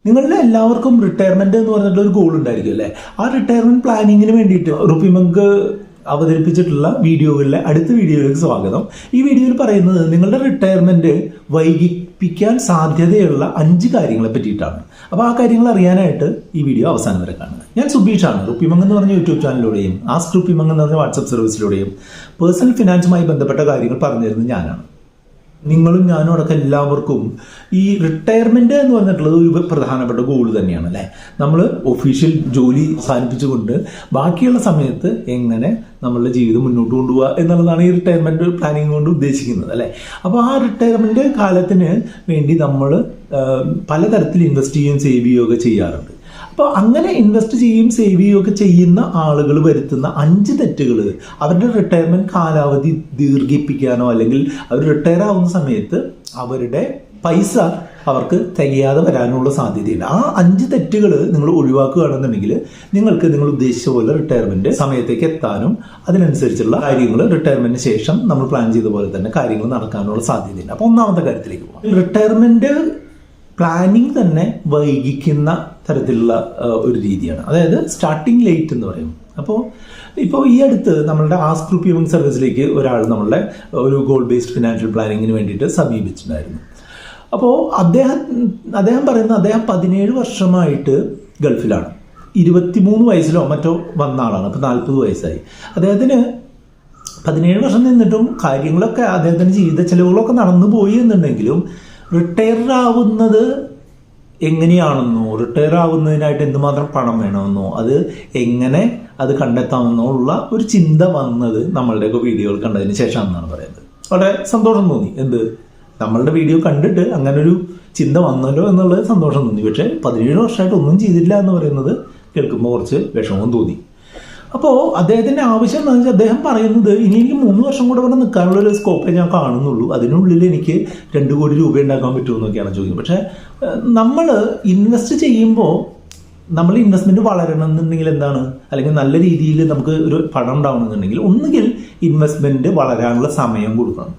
നിങ്ങളുടെ എല്ലാവർക്കും റിട്ടയർമെന്റ് എന്ന് പറഞ്ഞിട്ടുള്ള ഒരു ഗോൾ ഉണ്ടായിരിക്കും അല്ലേ? ആ റിട്ടയർമെന്റ് പ്ലാനിങ്ങിന് വേണ്ടിയിട്ട് റുപ്പിമങ്ക് അവതരിപ്പിച്ചിട്ടുള്ള വീഡിയോകളിലെ അടുത്ത വീഡിയോയിലേക്ക് സ്വാഗതം. ഈ വീഡിയോയിൽ പറയുന്നത് നിങ്ങളുടെ റിട്ടയർമെന്റ് വൈകിപ്പിക്കാൻ സാധ്യതയുള്ള 5 കാര്യങ്ങളെ പറ്റിയിട്ടാണ്. അപ്പോൾ ആ കാര്യങ്ങൾ അറിയാനായിട്ട് ഈ വീഡിയോ അവസാനം വരെ കാണുക. ഞാൻ സുബീഷാണ്. റുപ്പിമങ്ക് എന്ന് പറഞ്ഞ യൂട്യൂബ് ചാനലിലൂടെയും ആസ്ക് റുപ്പിമങ്ക് എന്ന് പറഞ്ഞ വാട്സപ്പ് സർവീസിലൂടെയും പേഴ്സണൽ ഫിനാൻസുമായി ബന്ധപ്പെട്ട കാര്യങ്ങൾ പറഞ്ഞു തരുന്നത് ഞാനാണ്. നിങ്ങളും ഞാനും അടക്കം എല്ലാവർക്കും ഈ റിട്ടയർമെന്റ് എന്ന് പറഞ്ഞിട്ടുള്ളത് ഒരു പ്രധാനപ്പെട്ട ഗോൾ തന്നെയാണ് അല്ലേ? നമ്മൾ ഒഫീഷ്യൽ ജോലി അവസാനിപ്പിച്ചുകൊണ്ട് ബാക്കിയുള്ള സമയത്ത് എങ്ങനെ നമ്മളുടെ ജീവിതം മുന്നോട്ട് കൊണ്ടുപോകുക എന്നുള്ളതാണ് ഈ റിട്ടയർമെന്റ് പ്ലാനിങ് കൊണ്ട് ഉദ്ദേശിക്കുന്നത് അല്ലേ? അപ്പോൾ ആ റിട്ടയർമെന്റ് കാലത്തിന് വേണ്ടി നമ്മൾ പലതരത്തിൽ ഇൻവെസ്റ്റ് ചെയ്യുകയും സേവ് ചെയ്യുകയൊക്കെ ചെയ്യാറുണ്ട്. അപ്പോൾ അങ്ങനെ ഇൻവെസ്റ്റ് ചെയ്യുകയും സേവ് ചെയ്യുകയൊക്കെ ചെയ്യുന്ന ആളുകൾ വരുത്തുന്ന 5 തെറ്റുകൾ അവരുടെ റിട്ടയർമെന്റ് കാലാവധി ദീർഘിപ്പിക്കാനോ അല്ലെങ്കിൽ അവർ റിട്ടയർ ആവുന്ന സമയത്ത് അവരുടെ പൈസ അവർക്ക് തികയാതെ വരാനുള്ള സാധ്യതയുണ്ട്. ആ 5 തെറ്റുകൾ നിങ്ങൾ ഒഴിവാക്കുകയാണെന്നുണ്ടെങ്കിൽ നിങ്ങൾക്ക് നിങ്ങൾ ഉദ്ദേശിച്ച പോലെ റിട്ടയർമെന്റ് സമയത്തേക്ക് എത്താനും അതിനനുസരിച്ചുള്ള കാര്യങ്ങൾ റിട്ടയർമെന്റിന് ശേഷം നമ്മൾ പ്ലാൻ ചെയ്ത പോലെ തന്നെ കാര്യങ്ങൾ നടക്കാനുള്ള സാധ്യതയുണ്ട്. അപ്പോൾ ഒന്നാമത്തെ കാര്യത്തിലേക്ക് പോകാം. റിട്ടയർമെന്റ് പ്ലാനിങ് തന്നെ വൈകിക്കുന്ന തരത്തിലുള്ള ഒരു രീതിയാണ്, അതായത് സ്റ്റാർട്ടിങ് ലേറ്റ് എന്ന് പറയും. ഇപ്പോൾ ഈ അടുത്ത് നമ്മളുടെ ആസ്ക് റുപ്പിമങ്ക് സർവീസിലേക്ക് ഒരാൾ നമ്മളുടെ ഒരു ഗോൾ ബേസ്ഡ് ഫിനാൻഷ്യൽ പ്ലാനിങ്ങിന് വേണ്ടിയിട്ട് സമീപിച്ചിട്ടുണ്ടായിരുന്നു. അപ്പോൾ അദ്ദേഹം പറയുന്നത് അദ്ദേഹം 17 വർഷമായിട്ട് ഗൾഫിലാണ്. 23 വയസ്സിലോ മറ്റോ വന്ന ആളാണ്. അപ്പോൾ 40 വയസ്സായി. അദ്ദേഹത്തിന് 17 വർഷം നിന്നിട്ടും കാര്യങ്ങളൊക്കെ അദ്ദേഹത്തിൻ്റെ ജീവിത ചെലവുകളൊക്കെ നടന്നു പോയി എന്നുണ്ടെങ്കിലും റിട്ടയർ ആവുന്നത് എങ്ങനെയാണെന്നോ റിട്ടയർ ആവുന്നതിനായിട്ട് എന്തുമാത്രം പണം വേണമെന്നോ അത് എങ്ങനെ അത് കണ്ടെത്താമെന്നോ ഉള്ള ഒരു ചിന്ത വന്നത് നമ്മളുടെയൊക്കെ വീഡിയോകൾ കണ്ടതിന് ശേഷമാണെന്നാണ് പറയുന്നത്. വളരെ സന്തോഷം തോന്നി. നമ്മളുടെ വീഡിയോ കണ്ടിട്ട് അങ്ങനെ ഒരു ചിന്ത വന്നല്ലോ എന്നുള്ളത് സന്തോഷം തോന്നി. പക്ഷേ 17 വർഷമായിട്ട് ഒന്നും ചെയ്തില്ല എന്ന് പറയുന്നത് കേൾക്കുമ്പോൾ കുറച്ച് വിഷമവും തോന്നി. അപ്പോൾ അദ്ദേഹത്തിൻ്റെ ആവശ്യം എന്താണെന്ന് വെച്ചാൽ അദ്ദേഹം പറയുന്നത് ഇനി എനിക്ക് 3 വർഷം കൂടെ ഇവിടെ നിൽക്കാനുള്ള ഒരു സ്കോപ്പേ ഞാൻ കാണുന്നുള്ളൂ, അതിനുള്ളിൽ എനിക്ക് 2 കോടി രൂപ ഉണ്ടാക്കാൻ പറ്റുമെന്നൊക്കെയാണ് ചോദിക്കുന്നത്. പക്ഷേ നമ്മൾ ഇൻവെസ്റ്റ് ചെയ്യുമ്പോൾ നമ്മൾ ഇൻവെസ്റ്റ്മെൻറ്റ് വളരണം എന്നുണ്ടെങ്കിൽ എന്താണ്, അല്ലെങ്കിൽ നല്ല രീതിയിൽ നമുക്ക് ഒരു പണം ഉണ്ടാവണമെന്നുണ്ടെങ്കിൽ ഒന്നുകിൽ ഇൻവെസ്റ്റ്മെൻറ്റ് വളരാനുള്ള സമയം കൊടുക്കണം,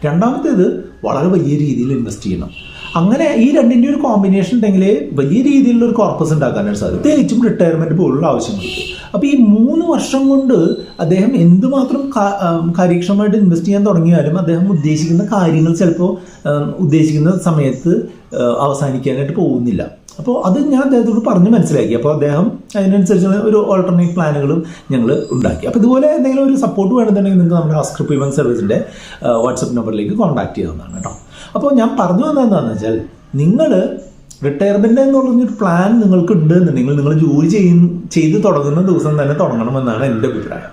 രണ്ടാമത്തേത് വളരെ വലിയ രീതിയിൽ ഇൻവെസ്റ്റ് ചെയ്യണം. അങ്ങനെ ഈ രണ്ടിൻ്റെ ഒരു കോമ്പിനേഷൻ ഉണ്ടെങ്കിൽ വലിയ രീതിയിലുള്ള ഒരു കോർപ്പസ് ഉണ്ടാക്കാനായിട്ട് സാധിക്കും, പ്രത്യേകിച്ചും റിട്ടയർമെൻറ്റ് പോലുള്ള ആവശ്യങ്ങൾക്ക്. അപ്പോൾ ഈ 3 വർഷം കൊണ്ട് അദ്ദേഹം എന്തുമാത്രം കാര്യക്ഷമമായിട്ട് ഇൻവെസ്റ്റ് ചെയ്യാൻ തുടങ്ങിയാലും അദ്ദേഹം ഉദ്ദേശിക്കുന്ന കാര്യങ്ങൾ ചിലപ്പോൾ ഉദ്ദേശിക്കുന്ന സമയത്ത് അവസാനിക്കാനായിട്ട് പോകുന്നില്ല. അപ്പോൾ അത് ഞാൻ അദ്ദേഹത്തോട് പറഞ്ഞ് മനസ്സിലാക്കി. അപ്പോൾ അദ്ദേഹം അതിനനുസരിച്ചുള്ള ഒരു ഓൾട്ടർനേറ്റ് പ്ലാനുകളും ഞങ്ങൾ ഉണ്ടാക്കി. അപ്പോൾ ഇതുപോലെ എന്തെങ്കിലും ഒരു സപ്പോർട്ട് വേണമെന്നുണ്ടെങ്കിൽ നിങ്ങൾക്ക് നമ്മുടെ ആസ്ക് റുപ്പിമങ്ക് സർവീസിൻ്റെ വാട്സപ്പ് നമ്പറിലേക്ക് കോൺടാക്ട് ചെയ്യാവുന്നതാണ് കേട്ടോ. അപ്പോൾ ഞാൻ പറഞ്ഞു വന്നത് എന്താണെന്ന് വെച്ചാൽ നിങ്ങൾ റിട്ടയർമെൻ്റ് എന്നുള്ളൊരു പ്ലാൻ നിങ്ങൾക്ക് ഉണ്ട് എന്നുണ്ടെങ്കിൽ നിങ്ങൾ ജോലി ചെയ്ത് തുടങ്ങുന്ന ദിവസം തന്നെ തുടങ്ങണമെന്നാണ് എൻ്റെ അഭിപ്രായം.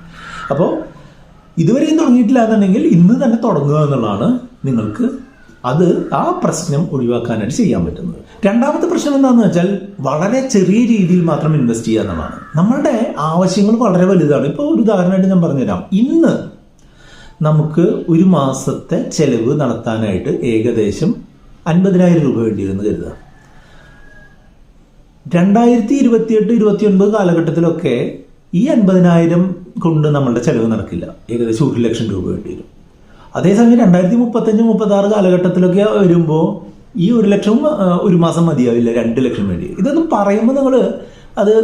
അപ്പോൾ ഇതുവരെയും തുടങ്ങിയിട്ടില്ല എന്നുണ്ടെങ്കിൽ ഇന്ന് തന്നെ തുടങ്ങുക എന്നുള്ളതാണ് നിങ്ങൾക്ക് അത് ആ പ്രശ്നം ഒഴിവാക്കാനായിട്ട് ചെയ്യാൻ പറ്റുന്നത്. രണ്ടാമത്തെ പ്രശ്നം എന്താണെന്ന് വെച്ചാൽ വളരെ ചെറിയ രീതിയിൽ മാത്രം ഇൻവെസ്റ്റ് ചെയ്യുക എന്നുള്ളതാണ്. നമ്മളുടെ ആവശ്യങ്ങൾ വളരെ വലുതാണ്. ഇപ്പോൾ ഒരു ഉദാഹരണമായിട്ട് ഞാൻ പറഞ്ഞുതരാം. ഇന്ന് നമുക്ക് ഒരു മാസത്തെ ചെലവ് നടത്താനായിട്ട് ഏകദേശം 50,000 രൂപ വേണ്ടിയിരുന്ന് കരുതുക. 2028-29 കാലഘട്ടത്തിലൊക്കെ ഈ 50,000 കൊണ്ട് നമ്മളുടെ ചെലവ് നടക്കില്ല, ഏകദേശം 1 ലക്ഷം രൂപ വേണ്ടി വരും. അതേസമയം 2035-36 കാലഘട്ടത്തിലൊക്കെ വരുമ്പോൾ ഈ 1 ലക്ഷം ഒരു മാസം മതിയാവില്ല, 2 ലക്ഷം വേണ്ടി വരും. ഇതൊന്നും പറയുമ്പോൾ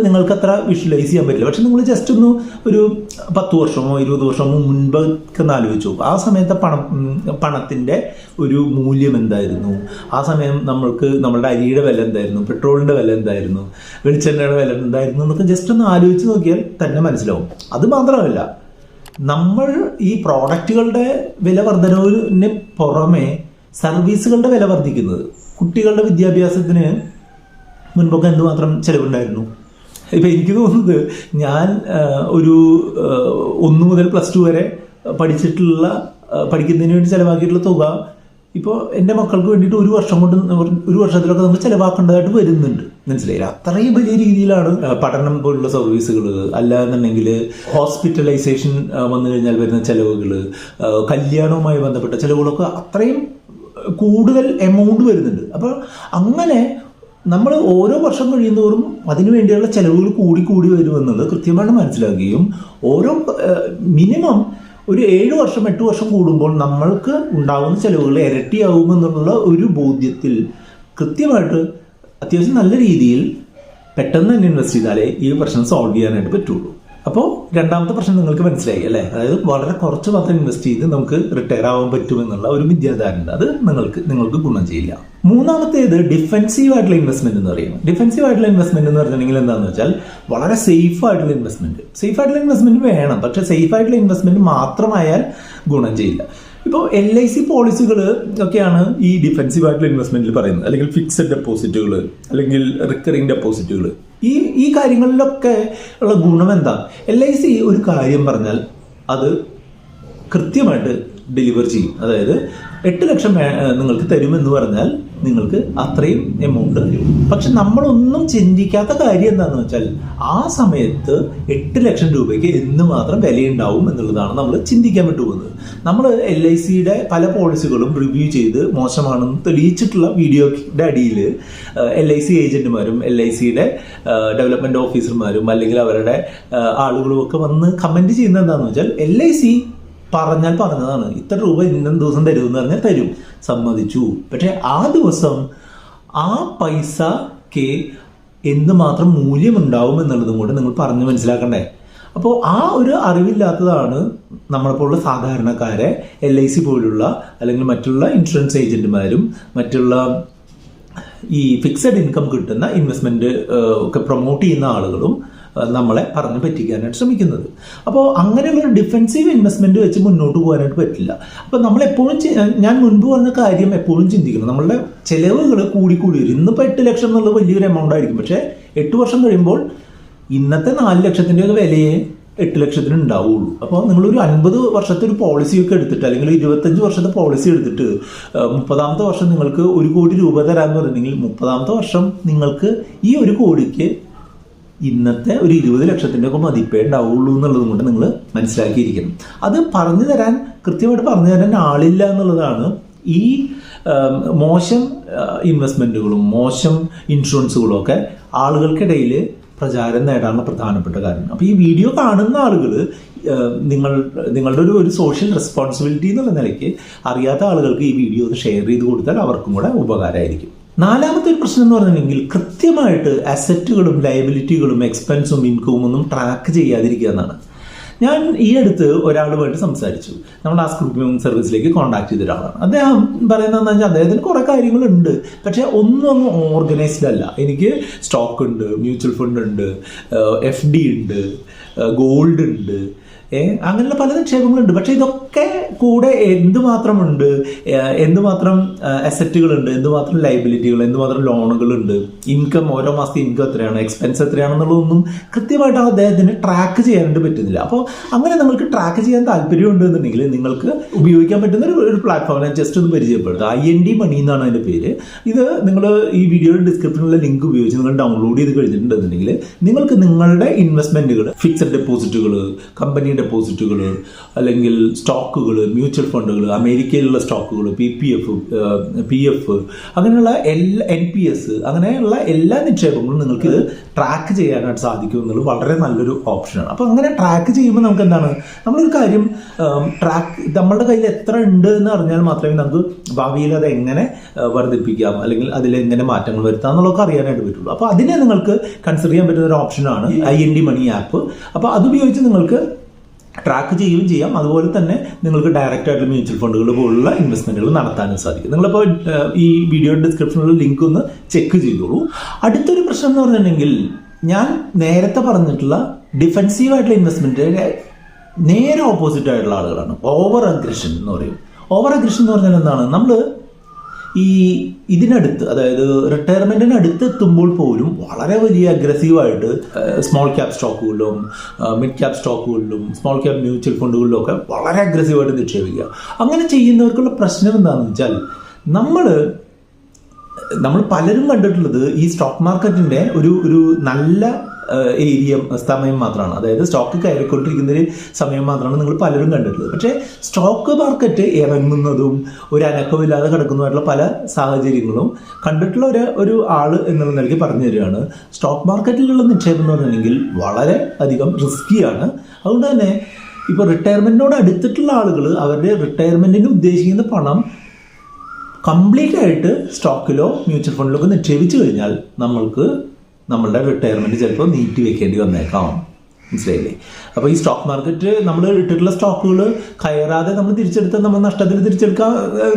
നിങ്ങൾക്ക് അത്ര വിഷ്വലൈസ് ചെയ്യാൻ പറ്റില്ല. പക്ഷെ നിങ്ങൾ ജസ്റ്റ് ഒരു 10 വർഷമോ 20 വർഷമോ മുൻപൊക്കെ ഒന്ന് ആലോചിച്ചു. ആ സമയത്തെ പണത്തിൻ്റെ ഒരു മൂല്യം എന്തായിരുന്നു, ആ സമയം നമ്മളുടെ അരിയുടെ വില എന്തായിരുന്നു, പെട്രോളിൻ്റെ വില എന്തായിരുന്നു, വെളിച്ചെണ്ണയുടെ വില എന്തായിരുന്നു എന്നൊക്കെ ജസ്റ്റ് ഒന്ന് ആലോചിച്ച് നോക്കിയാൽ തന്നെ മനസ്സിലാവും. അത് മാത്രമല്ല, നമ്മൾ ഈ പ്രോഡക്റ്റുകളുടെ വില വർധനവിന് പുറമെ സർവീസുകളുടെ വില വർദ്ധിക്കുന്നത്, കുട്ടികളുടെ വിദ്യാഭ്യാസത്തിന് മുൻപൊക്കെ എന്തുമാത്രം ചിലവുണ്ടായിരുന്നു. ഇപ്പം എനിക്ക് തോന്നുന്നത് ഞാൻ ഒരു 1 മുതൽ +2 വരെ പഠിക്കുന്നതിന് വേണ്ടി ചിലവാക്കിയിട്ടുള്ള തുക ഇപ്പോൾ എൻ്റെ മക്കൾക്ക് വേണ്ടിയിട്ട് 1 വർഷം കൊണ്ട് 1 വർഷത്തിലൊക്കെ നമുക്ക് ചിലവാക്കേണ്ടതായിട്ട് വരുന്നുണ്ട്. മനസ്സിലായില്ല? അത്രയും വലിയ രീതിയിലാണ് പഠനം പോലുള്ള സർവീസുകൾ, അല്ലാന്നുണ്ടെങ്കിൽ ഹോസ്പിറ്റലൈസേഷൻ വന്നു കഴിഞ്ഞാൽ വരുന്ന ചിലവുകൾ, കല്യാണവുമായി ബന്ധപ്പെട്ട ചിലവുകളൊക്കെ അത്രയും കൂടുതൽ എമൗണ്ട് വരുന്നുണ്ട്. അപ്പോൾ അങ്ങനെ നമ്മൾ ഓരോ വർഷം കഴിയുന്നതോറും അതിനു വേണ്ടിയുള്ള ചിലവുകൾ കൂടി വരുമെന്നുള്ളത് കൃത്യമായിട്ട് മനസ്സിലാക്കുകയും ഓരോ മിനിമം ഒരു 7 വർഷം 8 വർഷം കൂടുമ്പോൾ നമ്മൾക്ക് ഉണ്ടാകുന്ന ചിലവുകൾ ഇരട്ടിയാവുമെന്നുള്ള ഒരു ബോധ്യത്തിൽ കൃത്യമായിട്ട് അത്യാവശ്യം നല്ല രീതിയിൽ പെട്ടെന്ന് തന്നെ ഇൻവെസ്റ്റ് ചെയ്താലേ ഈ പ്രശ്നം സോൾവ് ചെയ്യാനായിട്ട് പറ്റുള്ളൂ. അപ്പോൾ രണ്ടാമത്തെ പ്രശ്നം നിങ്ങൾക്ക് മനസ്സിലായി അല്ലേ? അതായത് വളരെ കുറച്ച് മാത്രം ഇൻവെസ്റ്റ് ചെയ്ത് നമുക്ക് റിട്ടയർ ആവാൻ പറ്റുമെന്നുള്ള ഒരു വിദ്യാധാരണ, അത് നിങ്ങൾക്ക് ഗുണം ചെയ്യില്ല. മൂന്നാമത്തേത് ഡിഫെൻസീവ് ആയിട്ടുള്ള ഇൻവെസ്റ്റ്മെന്റ് എന്ന് പറയുന്നത്. ഡിഫെൻസീവ് ആയിട്ടുള്ള ഇൻവെസ്റ്റ്മെന്റ് എന്ന് പറഞ്ഞിട്ടുണ്ടെങ്കിൽ എന്താണെന്ന് വെച്ചാൽ വളരെ സേഫ് ആയിട്ടുള്ള ഇൻവെസ്റ്റ്മെന്റ്. സേഫ് ആയിട്ടുള്ള ഇൻവെസ്റ്റ്മെന്റ് വേണം, പക്ഷെ സേഫ് ആയിട്ടുള്ള ഇൻവെസ്റ്റ്മെന്റ് മാത്രമായാൽ ഗുണം ചെയ്യില്ല. ഇപ്പോൾ LIC പോളിസികൾ ഒക്കെയാണ് ഈ ഡിഫെൻസീവ് ആയിട്ടുള്ള ഇൻവെസ്റ്റ്മെന്റിൽ പറയുന്നത്, അല്ലെങ്കിൽ ഫിക്സഡ് ഡെപ്പോസിറ്റുകൾ, അല്ലെങ്കിൽ റിക്കറിംഗ് ഡെപ്പോസിറ്റുകൾ. ഈ കാര്യങ്ങളിലൊക്കെ ഉള്ള ഗുണം എന്താ? LIC ഒരു കാര്യം പറഞ്ഞാൽ അത് കൃത്യമായിട്ട് ഡെലിവർ ചെയ്യും. അതായത് 8 ലക്ഷം നിങ്ങൾക്ക് തരുമെന്ന് പറഞ്ഞാൽ നിങ്ങൾക്ക് അത്രയും എമൗണ്ട് തരും. പക്ഷെ നമ്മളൊന്നും ചിന്തിക്കാത്ത കാര്യം എന്താണെന്ന് വെച്ചാൽ ആ സമയത്ത് 8 ലക്ഷം രൂപയ്ക്ക് എന്ന് മാത്രം വിലയുണ്ടാവും എന്നുള്ളതാണ് നമ്മൾ ചിന്തിക്കാൻ വിട്ടുപോകുന്നത്. നമ്മൾ LICയുടെ പല പോളിസികളും റിവ്യൂ ചെയ്ത് മോശമാണെന്ന് തെളിയിച്ചിട്ടുള്ള വീഡിയോയുടെ അടിയിൽ LIC ഏജന്റുമാരും LICയുടെ ഡെവലപ്മെന്റ് ഓഫീസർമാരും അല്ലെങ്കിൽ അവരുടെ ആളുകളും ഒക്കെ വന്ന് കമന്റ് ചെയ്യുന്നത് എന്താണെന്ന് വെച്ചാൽ LIC പറഞ്ഞതാണ്, ഇത്ര രൂപ ഇന്ന ദിവസം തരുമെന്ന് പറഞ്ഞാൽ തരും, സമ്മതിച്ചു. പക്ഷെ ആ ദിവസം ആ പൈസക്ക് എന്തുമാത്രം മൂല്യമുണ്ടാവും എന്നുള്ളതും കൂടെ നിങ്ങൾ പറഞ്ഞ് മനസ്സിലാക്കണ്ടേ? അപ്പോൾ ആ ഒരു അറിവില്ലാത്തതാണ് നമ്മളെപ്പോലുള്ള സാധാരണക്കാരെ LIC പോലുള്ള അല്ലെങ്കിൽ മറ്റുള്ള ഇൻഷുറൻസ് ഏജന്റുമാരും മറ്റുള്ള ഈ ഫിക്സഡ് ഇൻകം കിട്ടുന്ന ഇൻവെസ്റ്റ്മെന്റ് ഒക്കെ പ്രൊമോട്ട് ചെയ്യുന്ന ആളുകളും നമ്മളെ പറഞ്ഞു പറ്റിക്കാനായിട്ട് ശ്രമിക്കുന്നത്. അപ്പോൾ അങ്ങനെയുള്ളൊരു ഡിഫെൻസീവ് ഇൻവെസ്റ്റ്മെന്റ് വെച്ച് മുന്നോട്ട് പോകാനായിട്ട് പറ്റില്ല. അപ്പോൾ നമ്മളെപ്പോഴും ഞാൻ മുൻപ് പറഞ്ഞ കാര്യം എപ്പോഴും ചിന്തിക്കണം. നമ്മളുടെ ചിലവുകൾ കൂടി വരും. ഇന്നിപ്പോൾ 8 ലക്ഷം എന്നുള്ളത് വലിയൊരു എമൗണ്ട് ആയിരിക്കും, പക്ഷേ 8 വർഷം കഴിയുമ്പോൾ ഇന്നത്തെ 4 ലക്ഷത്തിൻ്റെയൊക്കെ വിലയെ 8 ലക്ഷത്തിന് ഉണ്ടാവുള്ളൂ. അപ്പോൾ നിങ്ങളൊരു 50 വർഷത്തെ ഒരു പോളിസിയൊക്കെ എടുത്തിട്ട് അല്ലെങ്കിൽ 25 വർഷത്തെ പോളിസി എടുത്തിട്ട് 30ാമത്തെ വർഷം നിങ്ങൾക്ക് 1 കോടി രൂപ തരാമെന്ന് പറഞ്ഞിട്ടുണ്ടെങ്കിൽ 30ാമത്തെ വർഷം നിങ്ങൾക്ക് ഈ 1 കോടിക്ക് ഇന്നത്തെ ഒരു 20 ലക്ഷത്തിൻ്റെ ഒക്കെ മതിപ്പേ ഉണ്ടാവുള്ളൂ എന്നുള്ളതും കൊണ്ട് നിങ്ങൾ മനസ്സിലാക്കിയിരിക്കണം. അത് കൃത്യമായിട്ട് പറഞ്ഞു തരാൻ ആളില്ല എന്നുള്ളതാണ് ഈ മോശം ഇൻവെസ്റ്റ്മെൻറ്റുകളും മോശം ഇൻഷുറൻസുകളും ഒക്കെ ആളുകൾക്കിടയിൽ പ്രചാരം നേടാനുള്ള പ്രധാനപ്പെട്ട കാര്യം. അപ്പോൾ ഈ വീഡിയോ കാണുന്ന ആളുകൾ നിങ്ങളുടെ ഒരു സോഷ്യൽ റെസ്പോൺസിബിലിറ്റി എന്നുള്ള നിലയ്ക്ക് അറിയാത്ത ആളുകൾക്ക് ഈ വീഡിയോ ഒന്ന് ഷെയർ ചെയ്ത് കൊടുത്താൽ അവർക്കും കൂടെ ഉപകാരമായിരിക്കും. നാലാമത്തെ ഒരു പ്രശ്നം എന്ന് പറഞ്ഞിട്ടുണ്ടെങ്കിൽ കൃത്യമായിട്ട് അസറ്റുകളും ലയബിലിറ്റികളും എക്സ്പെൻസും ഇൻകവും ഒന്നും ട്രാക്ക് ചെയ്യാതിരിക്കുക എന്നാണ്. ഞാൻ ഈ അടുത്ത് ഒരാളുമായിട്ട് സംസാരിച്ചു. നമ്മൾ RupeeMonk സർവീസിലേക്ക് കോൺടാക്ട് ചെയ്ത ഒരാളാണ്. അദ്ദേഹം പറയുന്നതെന്ന് വെച്ചാൽ അദ്ദേഹത്തിന് കുറേ കാര്യങ്ങളുണ്ട്, പക്ഷേ ഒന്നും ഓർഗനൈസ്ഡ് അല്ല. എനിക്ക് സ്റ്റോക്ക് ഉണ്ട്, മ്യൂച്വൽ ഫണ്ട് ഉണ്ട്, FD ഉണ്ട്, ഗോൾഡ് ഉണ്ട്, അങ്ങനെയുള്ള പല നിക്ഷേപങ്ങളുണ്ട്. പക്ഷെ ഇതൊക്കെ കൂടെ എന്തുമാത്രമുണ്ട്, എന്തുമാത്രം അസറ്റുകളുണ്ട്, എന്തുമാത്രം ലയബിലിറ്റികൾ, എന്തുമാത്രം ലോണുകളുണ്ട്, ഇൻകം ഓരോ മാസത്തെ ഇൻകം എത്രയാണ്, എക്സ്പെൻസ് എത്രയാണെന്നുള്ളതൊന്നും കൃത്യമായിട്ട് അദ്ദേഹത്തിന് ട്രാക്ക് ചെയ്യാനായിട്ട് പറ്റുന്നില്ല. അപ്പോൾ അങ്ങനെ നിങ്ങൾക്ക് ട്രാക്ക് ചെയ്യാൻ താല്പര്യമുണ്ട് എന്നുണ്ടെങ്കിൽ നിങ്ങൾക്ക് ഉപയോഗിക്കാൻ പറ്റുന്ന ഒരു പ്ലാറ്റ്ഫോം ഞാൻ ജസ്റ്റ് ഒന്ന് പരിചയപ്പെടുത്തുക. IND മണി എന്നാണ് അതിൻ്റെ പേര്. ഇത് നിങ്ങൾ ഈ വീഡിയോയുടെ ഡിസ്ക്രിപ്ഷനിലുള്ള ലിങ്ക് ഉപയോഗിച്ച് നിങ്ങൾ ഡൗൺലോഡ് ചെയ്ത് കഴിഞ്ഞിട്ടുണ്ടെന്നുണ്ടെങ്കിൽ നിങ്ങൾക്ക് നിങ്ങളുടെ ഇൻവെസ്റ്റ്മെന്റുകൾ, ഫിക്സഡ് ഡെപ്പോസിറ്റുകൾ, കമ്പനി ഡെപ്പോസിറ്റുകൾ, അല്ലെങ്കിൽ സ്റ്റോക്കുകൾ, മ്യൂച്വൽ ഫണ്ടുകൾ, അമേരിക്കയിലുള്ള സ്റ്റോക്കുകൾ, PF, അങ്ങനെയുള്ള NPS, അങ്ങനെയുള്ള എല്ലാ നിക്ഷേപങ്ങളും നിങ്ങൾക്ക് ഇത് ട്രാക്ക് ചെയ്യാനായിട്ട് സാധിക്കും എന്നുള്ളത് വളരെ നല്ലൊരു ഓപ്ഷനാണ്. അപ്പോൾ അങ്ങനെ ട്രാക്ക് ചെയ്യുമ്പോൾ നമുക്ക് എന്താണ്, നമ്മളൊരു കാര്യം നമ്മളുടെ കയ്യിൽ എത്ര ഉണ്ട് എന്ന് അറിഞ്ഞാൽ മാത്രമേ നമുക്ക് ഭാവിയിൽ അത് എങ്ങനെ വർദ്ധിപ്പിക്കാം അല്ലെങ്കിൽ അതിലെങ്ങനെ മാറ്റങ്ങൾ വരുത്താം എന്നുള്ളതൊക്കെ അറിയാനായിട്ട് പറ്റുള്ളൂ. അപ്പോൾ അതിനെ നിങ്ങൾക്ക് കൺസിഡർ ചെയ്യാൻ പറ്റുന്ന ഒരു ഓപ്ഷനാണ് IND മണി ആപ്പ്. അപ്പോൾ അതുപയോഗിച്ച് നിങ്ങൾക്ക് ട്രാക്ക് ചെയ്യുകയും ചെയ്യാം. അതുപോലെ തന്നെ നിങ്ങൾക്ക് ഡയറക്റ്റ് ആയിട്ട് മ്യൂച്വൽ ഫണ്ടുകൾ പോലുള്ള ഇൻവെസ്റ്റ്മെന്റുകൾ നടത്താനും സാധിക്കും. നിങ്ങളിപ്പോൾ ഈ വീഡിയോയുടെ ഡിസ്ക്രിപ്ഷനിലുള്ള ലിങ്ക് ഒന്ന് ചെക്ക് ചെയ്തോളൂ. അടുത്തൊരു പ്രശ്നം എന്ന് പറഞ്ഞിട്ടുണ്ടെങ്കിൽ ഞാൻ നേരത്തെ പറഞ്ഞിട്ടുള്ള ഡിഫെൻസീവ് ആയിട്ടുള്ള ഇൻവെസ്റ്റ്മെന്റിന്റെ നേരെ ഓപ്പോസിറ്റ് ആയിട്ടുള്ള ആളുകളാണ് ഓവർ അഗ്രഷൻ എന്ന് പറയും. ഓവർ അഗ്രഷൻ എന്ന് പറഞ്ഞാൽ എന്താണ്, നമ്മൾ ഇതിനടുത്ത്, അതായത് റിട്ടയർമെന്റിന് അടുത്ത് എത്തുമ്പോൾ പോലും വളരെ വലിയ അഗ്രസീവായിട്ട് സ്മോൾ ക്യാപ് സ്റ്റോക്കുകളിലും മിഡ് ക്യാപ് സ്റ്റോക്കുകളിലും സ്മോൾ ക്യാപ് മ്യൂച്വൽ ഫണ്ടുകളിലും ഒക്കെ വളരെ അഗ്രസീവായിട്ട് നിക്ഷേപിക്കുക. അങ്ങനെ ചെയ്യുന്നവർക്കുള്ള പ്രശ്നം എന്താണെന്ന് വെച്ചാൽ നമ്മൾ പലരും കണ്ടിട്ടുള്ളത് ഈ സ്റ്റോക്ക് മാർക്കറ്റിന്റെ ഒരു നല്ല സമയം മാത്രമാണ്, അതായത് സ്റ്റോക്ക് കയറിക്കൊണ്ടിരിക്കുന്ന ഒരു സമയം മാത്രമാണ് നിങ്ങൾ പലരും കണ്ടിട്ടുള്ളത്. പക്ഷേ സ്റ്റോക്ക് മാർക്കറ്റ് ഇറങ്ങുന്നതും ഒരു അനക്കമില്ലാതെ കിടക്കുന്നതായിട്ടുള്ള പല സാഹചര്യങ്ങളും കണ്ടിട്ടുള്ള ഒരു ആള് എന്നുള്ള നിലയ്ക്ക് പറഞ്ഞു തരികയാണ്. സ്റ്റോക്ക് മാർക്കറ്റിലുള്ള നിക്ഷേപം എന്ന് പറഞ്ഞിട്ടുണ്ടെങ്കിൽ വളരെ അധികം റിസ്കിയാണ്. അതുകൊണ്ട് തന്നെ ഇപ്പോൾ റിട്ടയർമെന്റിനോട് അടുത്തിട്ടുള്ള ആളുകൾ അവരുടെ റിട്ടയർമെന്റിന് ഉദ്ദേശിക്കുന്ന പണം കംപ്ലീറ്റ് ആയിട്ട് സ്റ്റോക്കിലോ മ്യൂച്വൽ ഫണ്ടിലോ ഒക്കെ നിക്ഷേപിച്ചു കഴിഞ്ഞാൽ നമ്മളുടെ റിട്ടയർമെൻറ്റ് ചിലപ്പോൾ നീട്ടി വെക്കേണ്ടി വന്നേക്കാം. മനസ്സിലായില്ലേ? അപ്പോൾ ഈ സ്റ്റോക്ക് മാർക്കറ്റ് നമ്മൾ ഇട്ടിട്ടുള്ള സ്റ്റോക്കുകൾ കയറാതെ നമ്മൾ തിരിച്ചെടുത്താൽ നമ്മൾ നഷ്ടത്തിൽ തിരിച്ചെടുക്കാൻ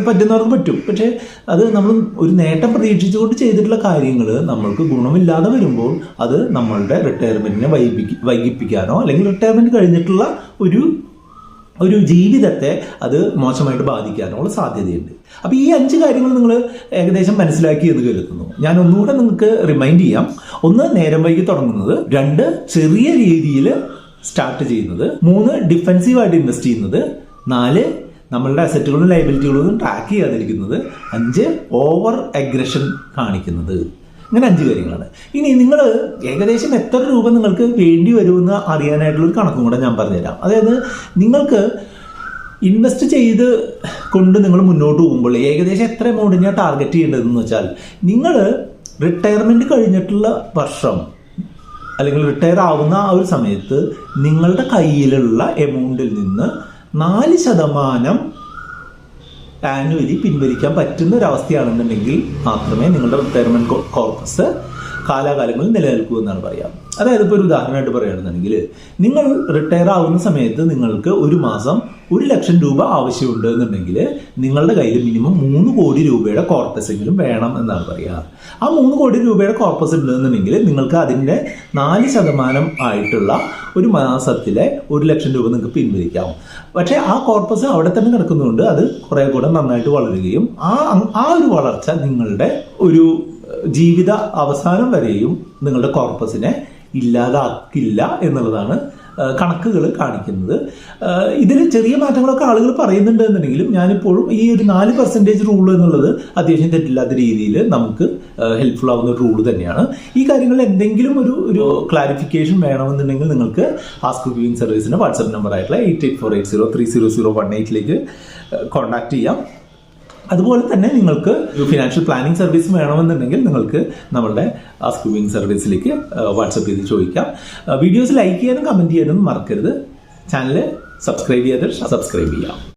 പറ്റുന്നവർക്ക് പറ്റും. പക്ഷേ അത് നമ്മൾ ഒരു നേട്ടം പ്രതീക്ഷിച്ചുകൊണ്ട് ചെയ്തിട്ടുള്ള കാര്യങ്ങൾ നമ്മൾക്ക് ഗുണമില്ലാതെ വരുമ്പോൾ അത് നമ്മളുടെ റിട്ടയർമെൻറ്റിനെ വൈകിപ്പിക്കാനോ അല്ലെങ്കിൽ റിട്ടയർമെൻറ്റ് കഴിഞ്ഞിട്ടുള്ള ഒരു ജീവിതത്തെ അത് മോശമായിട്ട് ബാധിക്കാനോ ഉള്ള സാധ്യതയുണ്ട്. അപ്പോൾ ഈ 5 കാര്യങ്ങൾ നിങ്ങൾ ഏകദേശം മനസ്സിലാക്കി എന്ന് കരുതുന്നു. ഞാൻ ഒന്നുകൂടെ നിങ്ങൾക്ക് റിമൈൻഡ് ചെയ്യാം. 1, നേരം വൈകി തുടങ്ങുന്നത്. 2, ചെറിയ രീതിയിൽ സ്റ്റാർട്ട് ചെയ്യുന്നത്. 3, ഡിഫെൻസീവായിട്ട് ഇൻവെസ്റ്റ് ചെയ്യുന്നത്. 4, നമ്മളുടെ അസറ്റുകളും ലയബിലിറ്റികളും ട്രാക്ക് ചെയ്യാതിരിക്കുന്നത്. 5, ഓവർ അഗ്രഷൻ കാണിക്കുന്നത്. ഇങ്ങനെ 5 കാര്യങ്ങളാണ്. ഇനി നിങ്ങൾ ഏകദേശം എത്ര രൂപ നിങ്ങൾക്ക് വേണ്ടി വരുമെന്ന് അറിയാനായിട്ടുള്ളൊരു കണക്കും കൂടെ ഞാൻ പറഞ്ഞുതരാം. അതായത് നിങ്ങൾക്ക് ഇൻവെസ്റ്റ് ചെയ്ത് കൊണ്ട് നിങ്ങൾ മുന്നോട്ട് പോകുമ്പോൾ ഏകദേശം എത്ര എമൗണ്ടിനെയാണ് ടാർഗറ്റ് ചെയ്യേണ്ടതെന്ന് വെച്ചാൽ, നിങ്ങൾ റിട്ടയർമെൻറ്റ് കഴിഞ്ഞിട്ടുള്ള വർഷം അല്ലെങ്കിൽ റിട്ടയർ ആവുന്ന ആ ഒരു സമയത്ത് നിങ്ങളുടെ കയ്യിലുള്ള എമൗണ്ടിൽ നിന്ന് 4% ആനുവലി പിൻവലിക്കാൻ പറ്റുന്ന ഒരവസ്ഥയാണെന്നുണ്ടെങ്കിൽ മാത്രമേ നിങ്ങളുടെ റിട്ടയർമെൻറ്റ് കോർപ്പസ് കാലാകാലങ്ങളിൽ നിലനിൽക്കൂ എന്നാണ് പറയാം. അതായത് ഇപ്പോൾ ഒരു ഉദാഹരണമായിട്ട് പറയുകയാണെന്നുണ്ടെങ്കിൽ, നിങ്ങൾ റിട്ടയർ ആവുന്ന സമയത്ത് നിങ്ങൾക്ക് ഒരു മാസം 1 ലക്ഷം രൂപ ആവശ്യമുണ്ട് എന്നുണ്ടെങ്കിൽ നിങ്ങളുടെ കയ്യിൽ മിനിമം 3 കോടി രൂപയുടെ കോർപ്പസ് എങ്കിലും വേണം എന്നാണ് പറയുക. ആ 3 കോടി രൂപയുടെ കോർപ്പസ് ഉണ്ടെന്നുണ്ടെങ്കിൽ നിങ്ങൾക്ക് അതിൻ്റെ 4% ആയിട്ടുള്ള ഒരു മാസത്തിലെ 1 ലക്ഷം രൂപ നിങ്ങൾക്ക് പിൻവലിക്കാം. പക്ഷേ ആ കോർപ്പസ് അവിടെ തന്നെ കിടക്കുന്നതുകൊണ്ട് അത് കുറേ കൂടെ നന്നായിട്ട് വളരുകയും ആ ഒരു വളർച്ച നിങ്ങളുടെ ഒരു ജീവിത അവസാനം വരെയും നിങ്ങളുടെ കോർപ്പസിനെ ഇല്ലാതാക്കില്ല എന്നുള്ളതാണ് കണക്കുകൾ കാണിക്കുന്നത്. ഇതിൽ ചെറിയ മാറ്റങ്ങളൊക്കെ ആളുകൾ പറയുന്നുണ്ട് എന്നുണ്ടെങ്കിലും ഞാനിപ്പോഴും ഈ ഒരു 4% റൂൾ എന്നുള്ളത് അത്യാവശ്യം തെറ്റില്ലാത്ത രീതിയിൽ നമുക്ക് ഹെൽപ്ഫുൾ ആവുന്ന ഒരു റൂൾ തന്നെയാണ്. ഈ കാര്യങ്ങളിൽ എന്തെങ്കിലും ഒരു ക്ലാരിഫിക്കേഷൻ വേണമെന്നുണ്ടെങ്കിൽ നിങ്ങൾക്ക് ആസ്ക് റൂപ്പീ സർവീസിൻ്റെ വാട്സപ്പ് നമ്പർ ആയിട്ടുള്ള 8848030018 കോൺടാക്ട് ചെയ്യാം. അതുപോലെ തന്നെ നിങ്ങൾക്ക് ഒരു ഫിനാൻഷ്യൽ പ്ലാനിംഗ് സർവീസ് വേണമെന്നുണ്ടെങ്കിൽ നിങ്ങൾക്ക് നമ്മളുടെ ആസ്ക് റൂപ്പീ സർവീസിലേക്ക് വാട്സപ്പ് ചെയ്ത് ചോദിക്കാം. വീഡിയോസ് ലൈക്ക് ചെയ്യാനും കമൻറ്റ് ചെയ്യാനും മറക്കരുത്. ചാനൽ സബ്സ്ക്രൈബ് ചെയ്യാം.